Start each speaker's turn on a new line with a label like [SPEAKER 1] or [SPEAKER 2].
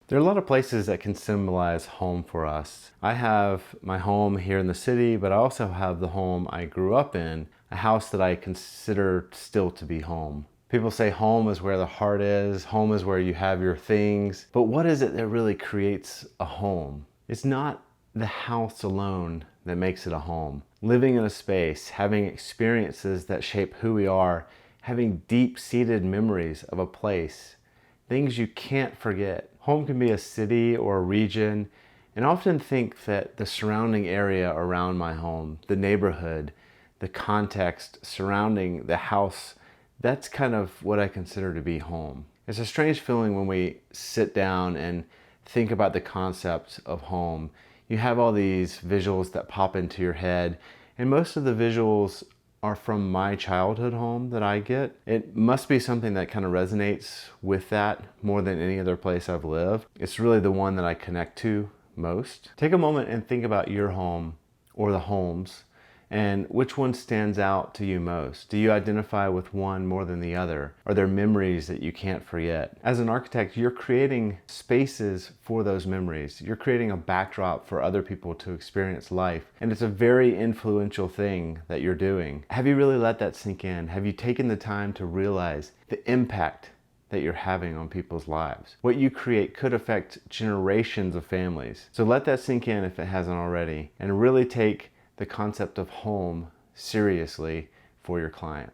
[SPEAKER 1] There are a lot of places that can symbolize home for us. I have my home here in the city, but I also have the home I grew up in, a house that I consider still to be home. People say home is where the heart is, home is where you have your things, but what is it that really creates a home? It's not the house alone that makes it a home. Living in a space, having experiences that shape who we are, having deep-seated memories of a place, things you can't forget. Home can be a city or a region, and I often think that the surrounding area around my home, the neighborhood, the context surrounding the house, that's kind of what I consider to be home. It's a strange feeling when we sit down and think about the concept of home. You have all these visuals that pop into your head, and most of the visuals are from my childhood home that I get. It must be something that kind of resonates with that more than any other place I've lived. It's really the one that I connect to most. Take a moment and think about your home or the homes and which one stands out to you most. Do you identify with one more than the other? Are there memories that you can't forget? As an architect, you're creating spaces for those memories. You're creating a backdrop for other people to experience life. And it's a very influential thing that you're doing. Have you really let that sink in? Have you taken the time to realize the impact that you're having on people's lives? What you create could affect generations of families. So let that sink in if it hasn't already, and really take the concept of home seriously for your client.